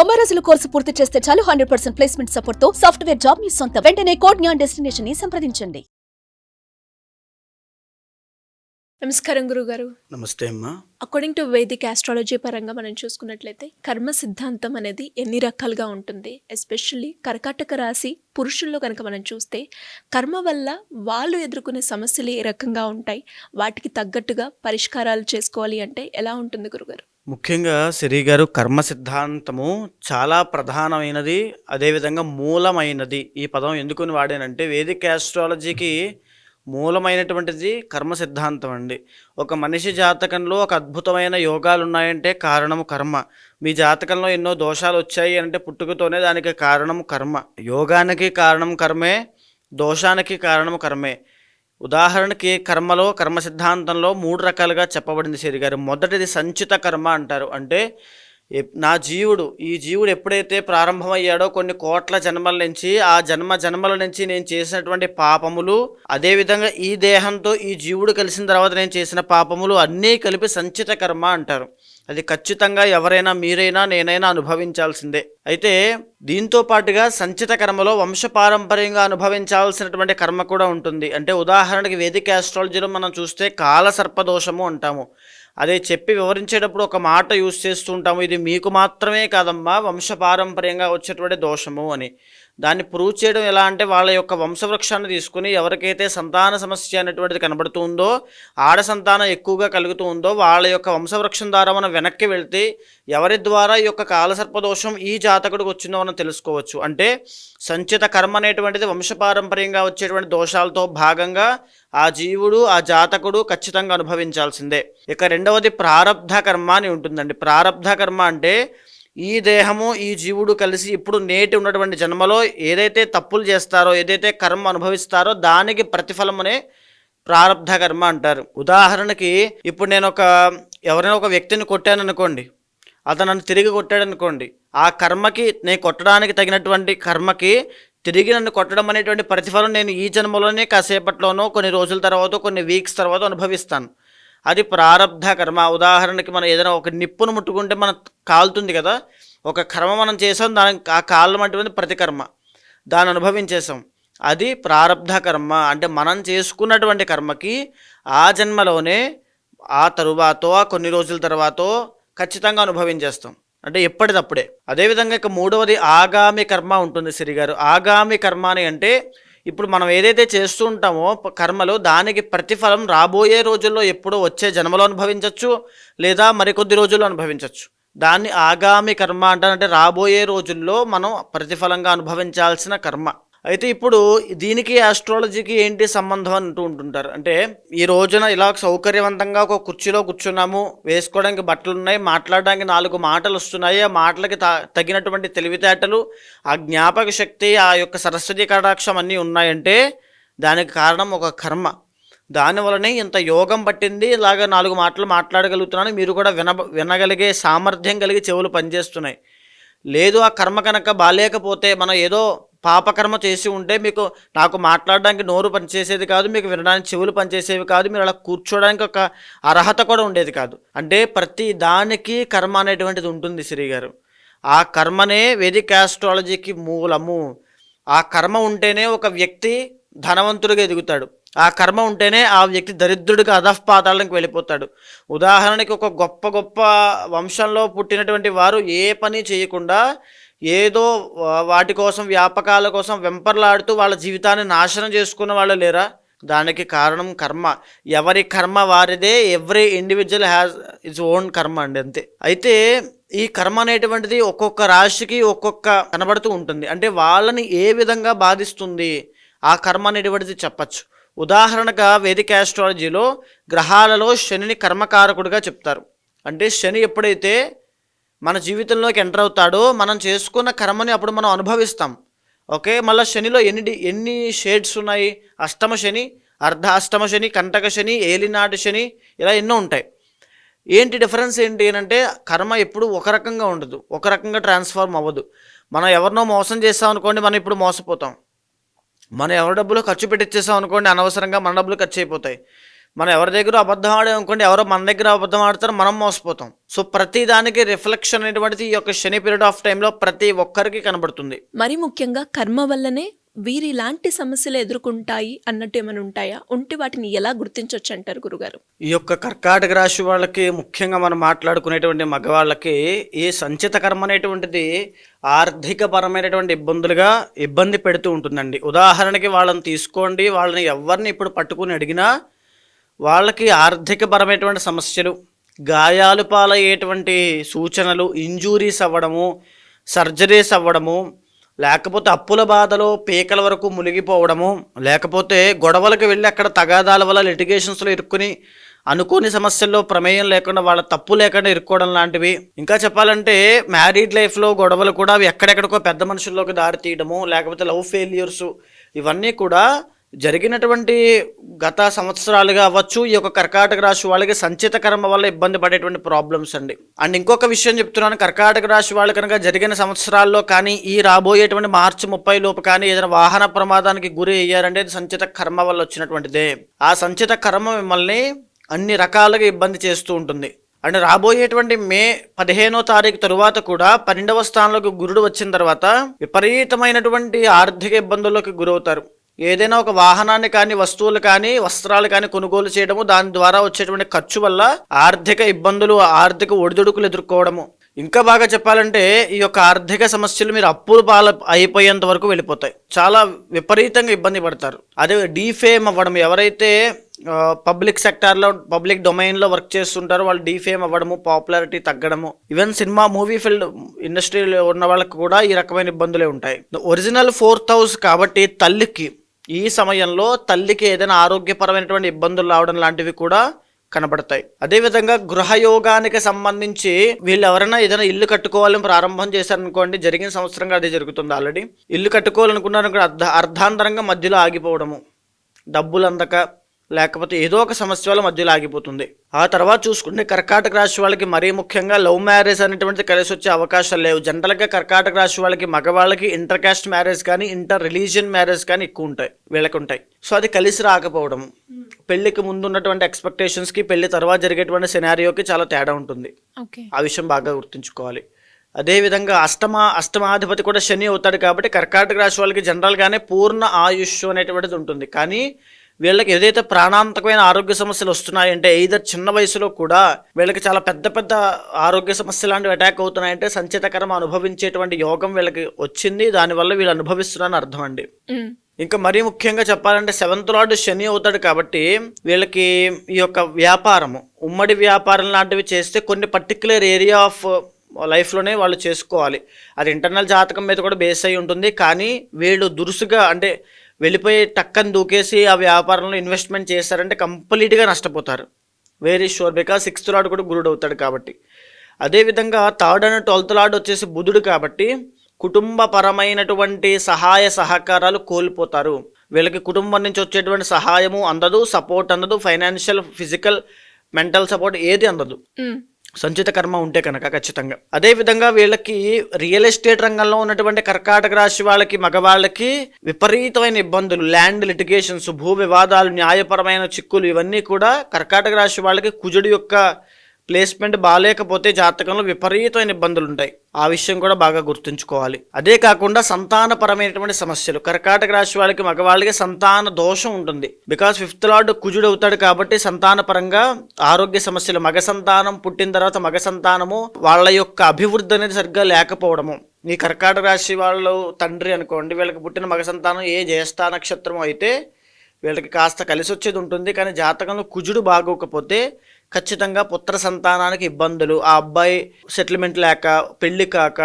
90 రోజుల కోర్సు పూర్తి చేస్తే చాలు 100% ప్లేస్మెంట్ సపోర్ట్ తో సాఫ్ట్వేర్ జాబ్ మీ సొంతం. వెంటనే కోడ్ జ్ఞాన్ డెస్టినేషన్ ని సంప్రదించండి. నమస్కారం గురుగారు. నమస్తే అమ్మా. అకార్డింగ్ టు వేదిక్ ఆస్ట్రాలజీ పరంగా మనం చూసుకున్నట్లయితే కర్మ సిద్ధాంతం అనేది ఎన్ని రకాలుగా ఉంటుంది. ఎస్పెషల్లీ కర్కాటక రాశి పురుషుల్లో కనుక మనం చూస్తే కర్మ వల్ల వాళ్ళు ఎదుర్కొనే సమస్యలు ఏ రకంగా ఉంటాయి, వాటికి తగ్గట్టుగా పరిష్కారాలు చేసుకోవాలి అంటే ఎలా ఉంటుంది గురుగారు? ముఖ్యంగా సిరి గారు, కర్మ సిద్ధాంతము చాలా ప్రధానమైనది, అదేవిధంగా మూలమైనది. ఈ పదం ఎందుకుని వాడానంటే వేదిక్ ఆస్ట్రాలజీకి మూలమైనటువంటిది కర్మ సిద్ధాంతం అండి. ఒక మనిషి జాతకంలో ఒక అద్భుతమైన యోగాలు ఉన్నాయంటే కారణము కర్మ. మీ జాతకంలో ఎన్నో దోషాలు వచ్చాయి అంటే పుట్టుకతోనే దానికి కారణము కర్మ. యోగానికి కారణం కర్మే, దోషానికి కారణము కర్మే. ఉదాహరణకి కర్మలో, కర్మ సిద్ధాంతంలో 3 రకాలుగా చెప్పబడింది సిరి గారు. మొదటిది సంచిత కర్మ అంటారు. అంటే ఈ జీవుడు ఎప్పుడైతే ప్రారంభమయ్యాడో కొన్ని కోట్ల జన్మల నుంచి, ఆ జన్మల నుంచి నేను చేసినటువంటి పాపములు, అదేవిధంగా ఈ దేహంతో ఈ జీవుడు కలిసిన తర్వాత నేను చేసిన పాపములు అన్నీ కలిపి సంచిత కర్మ అంటారు. అది ఖచ్చితంగా ఎవరైనా, మీరైనా, నేనైనా అనుభవించాల్సిందే. అయితే దీంతో పాటుగా సంచిత కర్మలో వంశపారంపర్యంగా అనుభవించాల్సినటువంటి కర్మ కూడా ఉంటుంది. అంటే ఉదాహరణకి వేదిక ఆస్ట్రాలజీలో మనం చూస్తే కాలసర్పదోషము అంటాము. అదే చెప్పి వివరించేటప్పుడు ఒక మాట యూజ్ చేస్తూ ఉంటాము, ఇది మీకు మాత్రమే కాదమ్మా, వంశపారంపర్యంగా వచ్చేటువంటి దోషము అని. దాన్ని ప్రూవ్ చేయడం ఎలా అంటే వాళ్ళ యొక్క వంశవృక్షాన్ని తీసుకుని ఎవరికైతే సంతాన సమస్య అనేటువంటిది కనబడుతూ ఉందో, ఆడ సంతానం ఎక్కువగా కలుగుతూ ఉందో, వాళ్ళ యొక్క వంశవృక్షం ద్వారా మనం వెనక్కి వెళ్తే ఎవరి ద్వారా ఈ యొక్క కాలసర్పదోషం ఈ జాతకుడికి వచ్చిందో మనం తెలుసుకోవచ్చు. అంటే సంచిత కర్మ అనేటువంటిది వంశపారంపర్యంగా వచ్చేటువంటి దోషాలతో భాగంగా ఆ జీవుడు, ఆ జాతకుడు ఖచ్చితంగా అనుభవించాల్సిందే. ఇక రెండవది ప్రారబ్ధ కర్మ అని ఉంటుందండి. ప్రారబ్ధ కర్మ అంటే ఈ దేహము, ఈ జీవుడు కలిసి ఇప్పుడు నేటి ఉన్నటువంటి జన్మలో ఏదైతే తప్పులు చేస్తారో, ఏదైతే కర్మ అనుభవిస్తారో దానికి ప్రతిఫలం అనే ప్రారబ్ధ కర్మ అంటారు. ఉదాహరణకి ఇప్పుడు నేను ఎవరైనా ఒక వ్యక్తిని కొట్టాను అనుకోండి, అతను నన్ను తిరిగి కొట్టాడు అనుకోండి, ఆ కర్మకి, నేను కొట్టడానికి తగినటువంటి కర్మకి తిరిగి నన్ను కొట్టడం అనేటువంటి ప్రతిఫలం నేను ఈ జన్మలోనే కాసేపట్లోనో, కొన్ని రోజుల తర్వాత, కొన్ని వీక్స్ తర్వాత అనుభవిస్తాను. అది ప్రారబ్ధ కర్మ. ఉదాహరణకి మనం ఏదైనా ఒక నిప్పును ముట్టుకుంటే మనం కాలుతుంది కదా, ఒక కర్మ మనం చేసాం, దానికి ఆ కాలం అటువంటి ప్రతికర్మ దాన్ని అనుభవించేసాం, అది ప్రారబ్ధ కర్మ. అంటే మనం చేసుకున్నటువంటి కర్మకి ఆ జన్మలోనే, ఆ తరువాతో, కొన్ని రోజుల తర్వాతో ఖచ్చితంగా అనుభవించేస్తాం. అంటే ఎప్పటిదప్పుడే. అదేవిధంగా ఇక మూడవది ఆగామి కర్మ ఉంటుంది సిరి గారు. ఆగామి కర్మ అని అంటే ఇప్పుడు మనం ఏదైతే చేస్తూ ఉంటామో కర్మలు, దానికి ప్రతిఫలం రాబోయే రోజుల్లో ఎప్పుడో వచ్చే జన్మలో అనుభవించవచ్చు, లేదా మరికొద్ది రోజుల్లో అనుభవించవచ్చు. దాన్ని ఆగామి కర్మ అంటారంటే రాబోయే రోజుల్లో మనం ప్రతిఫలంగా అనుభవించాల్సిన కర్మ. అయితే ఇప్పుడు దీనికి ఆస్ట్రాలజీకి ఏంటి సంబంధం అంటూ ఉంటుంటారు. అంటే ఈ రోజున ఇలా సౌకర్యవంతంగా ఒక కుర్చీలో కూర్చున్నాము, వేసుకోవడానికి బట్టలు ఉన్నాయి, మాట్లాడడానికి 4 మాటలు వస్తున్నాయి, ఆ మాటలకి తగినటువంటి తెలివితేటలు, ఆ జ్ఞాపక శక్తి, ఆ యొక్క సరస్వతి కటాక్షం అన్నీ ఉన్నాయంటే దానికి కారణం ఒక కర్మ. దానివల్లనే ఇంత యోగం పట్టింది, ఇలాగ 4 మాటలు మాట్లాడగలుగుతున్నాను, మీరు కూడా వినగలిగే సామర్థ్యం కలిగి చెవులు పనిచేస్తున్నాయి. లేదు ఆ కర్మ కనుక బాలేకపోతే, మనం ఏదో పాపకర్మ చేసి ఉంటే నాకు మాట్లాడడానికి నోరు పనిచేసేది కాదు, మీకు వినడానికి చెవులు పనిచేసేవి కాదు, మీరు అలా కూర్చోడానికి ఒక అర్హత కూడా ఉండేది కాదు. అంటే ప్రతి దానికి కర్మ అనేటువంటిది ఉంటుంది శ్రీ గారు. ఆ కర్మనే వేదిక్ ఆస్ట్రాలజీకి మూలము. ఆ కర్మ ఉంటేనే ఒక వ్యక్తి ధనవంతుడిగా ఎదుగుతాడు, ఆ కర్మ ఉంటేనే ఆ వ్యక్తి దరిద్రుడిగా అధఃపాతాళానికి వెళ్ళిపోతాడు. ఉదాహరణకి ఒక గొప్ప వంశంలో పుట్టినటువంటి వారు ఏ పని చేయకుండా ఏదో వాటి కోసం, వ్యాపకాల కోసం వెంపర్లాడుతూ వాళ్ళ జీవితాన్ని నాశనం చేసుకున్న వాళ్ళు లేరా? దానికి కారణం కర్మ. ఎవరి కర్మ వారిదే. Every individual has its own కర్మ అండి, అంతే. అయితే ఈ కర్మ అనేటువంటిది ఒక్కొక్క రాశికి ఒక్కొక్క కనబడుతూ ఉంటుంది. అంటే వాళ్ళని ఏ విధంగా బాధిస్తుంది ఆ కర్మ అనేటువంటిది చెప్పచ్చు. ఉదాహరణగా వేదిక ఆస్ట్రాలజీలో గ్రహాలలో శనిని కర్మకారకుడిగా చెప్తారు. అంటే శని ఎప్పుడైతే మన జీవితంలోకి ఎంటర్ అవుతాడో మనం చేసుకున్న కర్మని అప్పుడు మనం అనుభవిస్తాం. ఓకే, మళ్ళీ శనిలో ఎన్ని షేడ్స్ ఉన్నాయి? అష్టమ శని, అర్ధాష్టమ శని, కంటక శని, ఏలినాటి శని, ఇలా ఎన్నో ఉంటాయి. ఏంటి డిఫరెన్స్ ఏంటి అంటే కర్మ ఎప్పుడు ఒక రకంగా ఉండదు, ఒక రకంగా ట్రాన్స్ఫార్మ్ అవ్వదు. మనం ఎవరినో మోసం చేస్తాం అనుకోండి, మనం ఇప్పుడు మోసపోతాం. మనం ఎవరి డబ్బులు ఖర్చు పెట్టించేసాం అనుకోండి, అనవసరంగా మన డబ్బులు ఖర్చు అయిపోతాయి. మనం ఎవరి దగ్గర అబద్ధం ఆడామనుకోండి, ఎవరో మన దగ్గర అబద్ధం ఆడతారు, మనం మోసపోతాం. సో ప్రతి దానికి రిఫ్లెక్షన్ అనేటువంటిది ఈ యొక్క శని పీరియడ్ ఆఫ్ టైంలో ప్రతి ఒక్కరికి కనబడుతుంది. మరి ముఖ్యంగా కర్మ వల్లనే వీరు ఇలాంటి సమస్యలు ఎదుర్కొంటాయి అన్నట్టు ఏమైనా ఉంటాయా? ఉంటే వాటిని ఎలా గుర్తించవచ్చు అంటారు గురుగారు? ఈ యొక్క కర్కాటక రాశి వాళ్ళకి ముఖ్యంగా మనం మాట్లాడుకునేటువంటి మగవాళ్ళకి ఈ సంచిత కర్మ అనేటువంటిది ఆర్థిక పరమైనటువంటి ఇబ్బంది పెడుతూ ఉంటుందండి. ఉదాహరణకి వాళ్ళని తీసుకోండి, వాళ్ళని ఎవరిని ఇప్పుడు పట్టుకుని అడిగినా వాళ్ళకి ఆర్థిక పరమైనటువంటి సమస్యలు, గాయాలు పాలయ్యేటువంటి సూచనలు, ఇంజూరీస్ అవ్వడము, సర్జరీస్ అవ్వడము, లేకపోతే అప్పుల బాధలో పీకల వరకు మునిగిపోవడము, లేకపోతే గొడవలకు వెళ్ళి అక్కడ తగాదాల వల్ల లిటిగేషన్స్లో ఇరుక్కుని అనుకోని సమస్యల్లో ప్రమేయం లేకుండా వాళ్ళ తప్పు లేకుండా ఇరుక్కోవడం లాంటివి. ఇంకా చెప్పాలంటే మ్యారీడ్ లైఫ్లో గొడవలు కూడా అవి ఎక్కడెక్కడికో పెద్ద మనుషుల్లోకి దారి తీయడము, లేకపోతే లవ్ ఫెయిల్యూర్స్, ఇవన్నీ కూడా జరిగినటువంటి గత సంవత్సరాలుగా అవ్వచ్చు. ఈ యొక్క కర్కాటక రాశి వాళ్ళకి సంచిత కర్మ వల్ల ఇబ్బంది పడేటువంటి ప్రాబ్లమ్స్ అండి. అండ్ ఇంకొక విషయం చెప్తున్నాను, కర్కాటక రాశి వాళ్ళు కనుక జరిగిన సంవత్సరాల్లో కానీ ఈ రాబోయేటువంటి మార్చి 30 లోపు కానీ ఏదైనా వాహన ప్రమాదానికి గురి అయ్యారంటే అది సంచిత కర్మ వల్ల వచ్చినటువంటిదే. ఆ సంచిత కర్మ మిమ్మల్ని అన్ని రకాలుగా ఇబ్బంది చేస్తూ ఉంటుంది. అంటే రాబోయేటువంటి మే 15వ తారీఖు తరువాత కూడా 12వ స్థానంలోకి గురుడు వచ్చిన తర్వాత విపరీతమైనటువంటి ఆర్థిక ఇబ్బందుల్లోకి గురవుతారు. ఏదైనా ఒక వాహనాన్ని కానీ, వస్తువులు కానీ, వస్త్రాలు కానీ కొనుగోలు చేయడము, దాని ద్వారా వచ్చేటువంటి ఖర్చు వల్ల ఆర్థిక ఇబ్బందులు, ఆర్థిక ఒడిదుడుకులు ఎదుర్కోవడము. ఇంకా బాగా చెప్పాలంటే ఈ యొక్క ఆర్థిక సమస్యలు మీరు అప్పులు పాలు అయిపోయేంత వరకు వెళ్ళిపోతాయి. చాలా విపరీతంగా ఇబ్బంది పడతారు. అదే డీఫేమ్ అవ్వడం, ఎవరైతే పబ్లిక్ సెక్టార్లో, పబ్లిక్ డొమైన్లో వర్క్ చేస్తుంటారో వాళ్ళు డీఫేమ్ అవ్వడము, పాపులారిటీ తగ్గడము, ఈవెన్ సినిమా మూవీ ఫీల్డ్ ఇండస్ట్రీలో ఉన్న వాళ్ళకి కూడా ఈ రకమైన ఇబ్బందులే ఉంటాయి. ఒరిజినల్ 4th హౌస్ కాబట్టి తల్లికి ఈ సమయంలో తల్లికి ఏదైనా ఆరోగ్యపరమైనటువంటి ఇబ్బందులు రావడం లాంటివి కూడా కనబడతాయి. అదేవిధంగా గృహయోగానికి సంబంధించి వీళ్ళు ఎవరైనా ఏదైనా ఇల్లు కట్టుకోవాలని ప్రారంభం చేశారనుకోండి, జరిగిన సంవత్సరంగా అదే జరుగుతుంది. ఆల్రెడీ ఇల్లు కట్టుకోవాలనుకున్నారు, అర్ధాంతరంగా మధ్యలో ఆగిపోవడము, డబ్బులు అందక లేకపోతే ఏదో ఒక సమస్య వల్ల మధ్యలో ఆగిపోతుంది. ఆ తర్వాత చూసుకుంటే కర్కాటక రాశి వాళ్ళకి మరీ ముఖ్యంగా లవ్ మ్యారేజ్ అనేటువంటిది కలిసి వచ్చే అవకాశాలు లేవు. జనరల్గా కర్కాటక రాశి వాళ్ళకి మగవాళ్ళకి ఇంటర్ కాస్ట్ మ్యారేజ్ కానీ, ఇంటర్ రిలీజియన్ మ్యారేజ్ కానీ ఎక్కువ ఉంటాయి, వీళ్ళకి ఉంటాయి. సో అది కలిసి రాకపోవడం, పెళ్లికి ముందు ఉన్నటువంటి ఎక్స్పెక్టేషన్స్కి పెళ్లి తర్వాత జరిగేటువంటి సినారియోకి చాలా తేడా ఉంటుంది. ఆ విషయం బాగా గుర్తుంచుకోవాలి. అదేవిధంగా అష్టమాధిపతి కూడా శని అవుతాడు కాబట్టి కర్కాటక రాశి వాళ్ళకి జనరల్గానే పూర్ణ ఆయుష్ అనేటువంటిది ఉంటుంది. కానీ వీళ్ళకి ఏదైతే ప్రాణాంతకమైన ఆరోగ్య సమస్యలు వస్తున్నాయంటే either చిన్న వయసులో కూడా వీళ్ళకి చాలా పెద్ద పెద్ద ఆరోగ్య సమస్యలు లాంటివి అటాక్ అవుతున్నాయంటే సంచిత కర్మ అనుభవించేటువంటి యోగం వీళ్ళకి వచ్చింది, దానివల్ల వీళ్ళు అనుభవిస్తున్నారని అర్థం అండి. ఇంకా మరీ ముఖ్యంగా చెప్పాలంటే 7th లార్డ్ శని అవుతాడు కాబట్టి వీళ్ళకి ఈ యొక్క వ్యాపారము, ఉమ్మడి వ్యాపారం లాంటివి చేస్తే కొన్ని పర్టికులర్ ఏరియా ఆఫ్ లైఫ్లోనే వాళ్ళు చేసుకోవాలి. అది ఇంటర్నల్ జాతకం మీద కూడా బేస్ అయి ఉంటుంది. కానీ వీళ్ళు దురుసుగా అంటే వెళ్ళిపోయి టక్కని దూకేసి ఆ వ్యాపారంలో ఇన్వెస్ట్మెంట్ చేస్తారంటే కంప్లీట్గా నష్టపోతారు. Very sure, because 6th lord కూడా గురుడు అవుతాడు కాబట్టి. అదేవిధంగా 3rd and 12th లార్డ్ వచ్చేసి బుధుడు కాబట్టి కుటుంబపరమైనటువంటి సహాయ సహకారాలు కోల్పోతారు. వీళ్ళకి కుటుంబం నుంచి వచ్చేటువంటి సహాయము అందదు, సపోర్ట్ అందదు, ఫైనాన్షియల్, ఫిజికల్, మెంటల్ సపోర్ట్ ఏది అందదు సంచిత కర్మ ఉంటే కనుక ఖచ్చితంగా. అదేవిధంగా వీళ్ళకి రియల్ ఎస్టేట్ రంగంలో ఉన్నటువంటి కర్కాటక రాశి వాళ్ళకి మగవాళ్ళకి విపరీతమైన ఇబ్బందులు, ల్యాండ్ లిటిగేషన్స్, భూ వివాదాలు, న్యాయపరమైన చిక్కులు, ఇవన్నీ కూడా కర్కాటక రాశి వాళ్ళకి కుజుడి యొక్క ప్లేస్మెంట్ బాగాలేకపోతే జాతకంలో విపరీతమైన ఇబ్బందులు ఉంటాయి. ఆ విషయం కూడా బాగా గుర్తుంచుకోవాలి. అదే కాకుండా సంతానపరమైనటువంటి సమస్యలు, కర్కాటక రాశి వాళ్ళకి మగవాళ్ళకి సంతాన దోషం ఉంటుంది. బికాస్ 5th లార్డ్ కుజుడు అవుతాడు కాబట్టి సంతాన పరంగా ఆరోగ్య సమస్యలు, మగ సంతానం పుట్టిన తర్వాత మగ సంతానము వాళ్ళ యొక్క అభివృద్ధి అనేది సరిగ్గా లేకపోవడము. ఈ కర్కాటక రాశి వాళ్ళు తండ్రి అనుకోండి, వీళ్ళకి పుట్టిన మగ సంతానం ఏ జ్యేష్ఠ నక్షత్రం అయితే వీళ్ళకి కాస్త కలిసి వచ్చేది ఉంటుంది. కానీ జాతకంలో కుజుడు బాగోకపోతే ఖచ్చితంగా పుత్ర సంతానానికి ఇబ్బందులు, ఆ అబ్బాయి సెటిల్మెంట్ లేక, పెళ్లి కాక,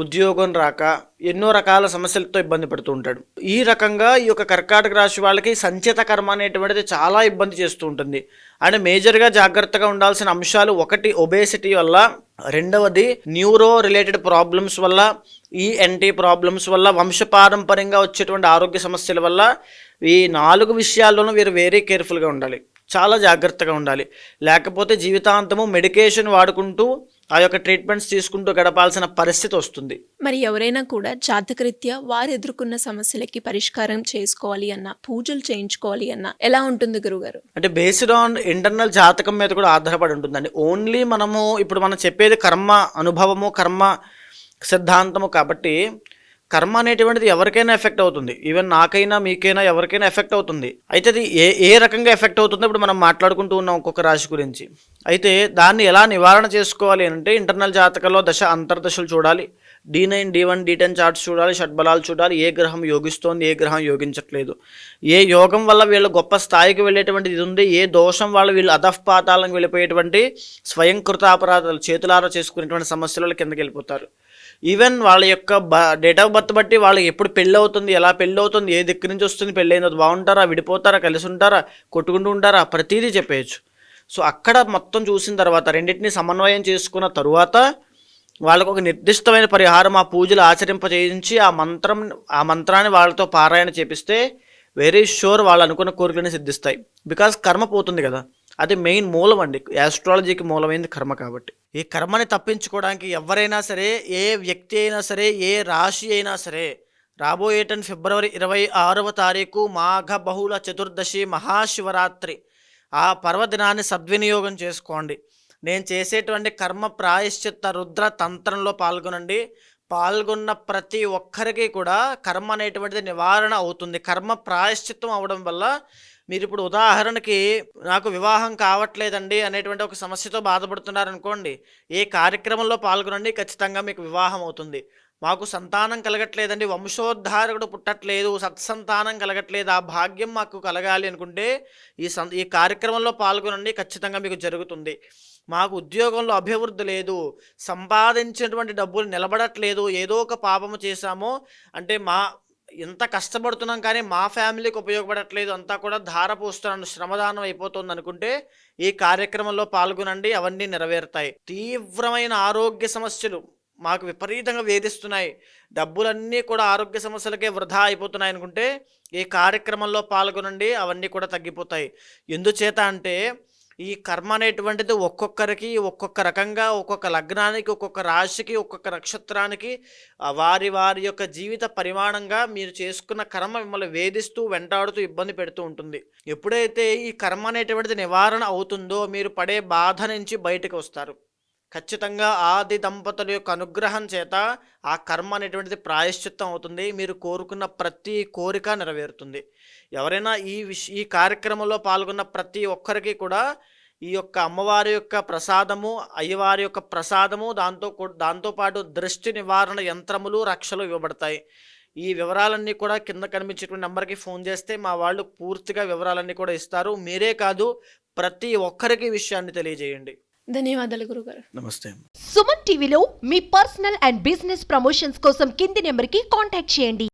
ఉద్యోగం రాక, ఎన్నో రకాల సమస్యలతో ఇబ్బంది పడుతూ ఉంటాడు. ఈ రకంగా ఈ యొక్క కర్కాటక రాశి వాళ్ళకి సంచిత కర్మ అనేటువంటిది చాలా ఇబ్బంది చేస్తూ ఉంటుంది. అంటే మేజర్గా జాగ్రత్తగా ఉండాల్సిన అంశాలు, ఒకటి ఒబేసిటీ వల్ల, రెండవది న్యూరో రిలేటెడ్ ప్రాబ్లమ్స్ వల్ల, ఈఎన్టీ ప్రాబ్లమ్స్ వల్ల, వంశపారంపర్యంగా వచ్చేటువంటి ఆరోగ్య సమస్యల వల్ల, ఈ 4 విషయాల్లోనూ వీరు వెరీ కేర్ఫుల్గా ఉండాలి, చాలా జాగ్రత్తగా ఉండాలి. లేకపోతే జీవితాంతము మెడికేషన్ వాడుకుంటూ ఆ యొక్క ట్రీట్మెంట్స్ తీసుకుంటూ గడపాల్సిన పరిస్థితి వస్తుంది. మరి ఎవరైనా కూడా జాతకరీత్యా వారు ఎదుర్కొన్న సమస్యలకి పరిష్కారం చేసుకోవాలి అన్న, పూజలు చేయించుకోవాలి అన్న ఎలా ఉంటుంది గురుగారు? అంటే బేస్డ్ ఆన్ ఇంటర్నల్ జాతకం మీద కూడా ఆధారపడి ఉంటుందండి. ఓన్లీ మనము ఇప్పుడు మనం చెప్పేది కర్మ అనుభవము, కర్మ సిద్ధాంతము కాబట్టి కర్మ అనేటువంటిది ఎవరికైనా ఎఫెక్ట్ అవుతుంది. ఈవెన్ నాకైనా, మీకైనా, ఎవరికైనా ఎఫెక్ట్ అవుతుంది. అయితే అది ఏ రకంగా ఎఫెక్ట్ అవుతుందో ఇప్పుడు మనం మాట్లాడుకుంటూ ఉన్నాం ఒక్కొక్క రాశి గురించి. అయితే దాన్ని ఎలా నివారణ చేసుకోవాలి అంటే ఇంటర్నల్ జాతకంలో దశ అంతర్దశలు చూడాలి, D9, D1, D10 చార్ట్స్ చూడాలి, షడ్బలాలు చూడాలి, ఏ గ్రహం యోగిస్తోంది, ఏ గ్రహం యోగించట్లేదు, ఏ యోగం వల్ల వీళ్ళు గొప్ప స్థాయికి వెళ్ళేటువంటిది ఇది ఉంది, ఏ దోషం వల్ల వీళ్ళు అధఃపాతాలకు వెళ్ళిపోయేటువంటి స్వయం కృతాపరాధాలు చేతులారా చేసుకునేటువంటి సమస్యల కిందకి వెళ్ళిపోతారు. ఈవెన్ వాళ్ళ యొక్క డేట్ ఆఫ్ బర్త్ బట్టి వాళ్ళకి ఎప్పుడు పెళ్ళి అవుతుంది, ఎలా పెళ్ళి అవుతుంది, ఏ దిక్కు నుంచి వస్తుంది, పెళ్ళి అయినది బాగుంటారా, విడిపోతారా, కలిసి ఉంటారా, కొట్టుకుంటూ ఉంటారా, ప్రతిదీ చెప్పేయచ్చు. సో అక్కడ మొత్తం చూసిన తర్వాత రెండింటిని సమన్వయం చేసుకున్న తరువాత వాళ్ళకు ఒక నిర్దిష్టమైన పరిహారం ఆ పూజలు ఆచరింపజేయించి ఆ మంత్రాన్ని వాళ్ళతో పారాయణ చేపిస్తే వెరీ షూర్ వాళ్ళు అనుకున్న కోరికలని సిద్ధిస్తాయి. బికాజ్ కర్మ పోతుంది కదా, అది మెయిన్ మూలం అండి. యాస్ట్రాలజీకి మూలమైంది కర్మ కాబట్టి ఈ కర్మని తప్పించుకోవడానికి ఎవరైనా సరే, ఏ వ్యక్తి అయినా సరే, ఏ రాశి అయినా సరే రాబోయేటన్ ఫిబ్రవరి 26వ తారీఖు మాఘ బహుళ చతుర్దశి మహాశివరాత్రి ఆ పర్వదినాన్ని సద్వినియోగం చేసుకోండి. నేను చేసేటువంటి కర్మ ప్రాయశ్చిత్త రుద్ర తంత్రంలో పాల్గొనండి. పాల్గొన్న ప్రతి ఒక్కరికి కూడా కర్మ అనేటువంటిది నివారణ అవుతుంది. కర్మ ప్రాయశ్చిత్తం అవడం వల్ల మీరు ఇప్పుడు ఉదాహరణకి నాకు వివాహం కావట్లేదండి అనేటువంటి ఒక సమస్యతో బాధపడుతున్నారనుకోండి, ఏ కార్యక్రమంలో పాల్గొనండి, ఖచ్చితంగా మీకు వివాహం అవుతుంది. మాకు సంతానం కలగట్లేదండి, వంశోద్ధారకుడు పుట్టట్లేదు, సత్సంతానం కలగట్లేదు, ఆ భాగ్యం మాకు కలగాలి అనుకుంటే ఈ కార్యక్రమంలో పాల్గొనండి, ఖచ్చితంగా మీకు జరుగుతుంది. మాకు ఉద్యోగంలో అభివృద్ధి లేదు, సంపాదించినటువంటి డబ్బులు నిలబడట్లేదు, ఏదో ఒక పాపము చేశామో అంటే ఎంత కష్టపడుతున్నాం కానీ మా ఫ్యామిలీకి ఉపయోగపడట్లేదు, అంతా కూడా ధార పోస్తున్నాను, శ్రమదానం అయిపోతుంది అనుకుంటే ఈ కార్యక్రమంలో పాల్గొనండి, అవన్నీ నెరవేరుతాయి. తీవ్రమైన ఆరోగ్య సమస్యలు మాకు విపరీతంగా వేధిస్తున్నాయి, డబ్బులన్నీ కూడా ఆరోగ్య సమస్యలకే వృధా అయిపోతున్నాయి అనుకుంటే ఈ కార్యక్రమంలో పాల్గొనండి, అవన్నీ కూడా తగ్గిపోతాయి. ఎందుచేత అంటే ఈ కర్మ అనేటువంటిది ఒక్కొక్కరికి ఒక్కొక్క రకంగా, ఒక్కొక్క లగ్నానికి, ఒక్కొక్క రాశికి, ఒక్కొక్క నక్షత్రానికి వారి వారి యొక్క జీవిత పరిమాణంగా మీరు చేసుకున్న కర్మ మిమ్మల్ని వేధిస్తూ, వెంటాడుతూ, ఇబ్బంది పెడుతూ ఉంటుంది. ఎప్పుడైతే ఈ కర్మ అనేటువంటిది నివారణ అవుతుందో మీరు పడే బాధ నుంచి బయటకు వస్తారు. ఖచ్చితంగా ఆది దంపతుల యొక్క అనుగ్రహం చేత ఆ కర్మ అనేటువంటిది ప్రాయశ్చిత్తం అవుతుంది. మీరు కోరుకున్న ప్రతి కోరిక నెరవేరుతుంది. ఎవరైనా ఈ కార్యక్రమంలో పాల్గొన్న ప్రతి ఒక్కరికి కూడా ఈ యొక్క అమ్మవారి యొక్క ప్రసాదము, అయ్యవారి యొక్క ప్రసాదము, దాంతోపాటు దృష్టి నివారణ యంత్రములు, రక్షలు ఇవ్వబడతాయి. ఈ వివరాలన్నీ కూడా కింద కనిపించేటువంటి నెంబర్కి ఫోన్ చేస్తే మా వాళ్ళు పూర్తిగా వివరాలన్నీ కూడా ఇస్తారు. మీరే కాదు, ప్రతి ఒక్కరికి విషయాన్ని తెలియజేయండి. ధన్యవాదాలు గురుగారు. నమస్తే. సుమన్ టీవీలో మీ పర్సనల్ అండ్ బిజినెస్ ప్రమోషన్స్ కోసం కింది నెంబర్కి కాంటాక్ట్ చేయండి.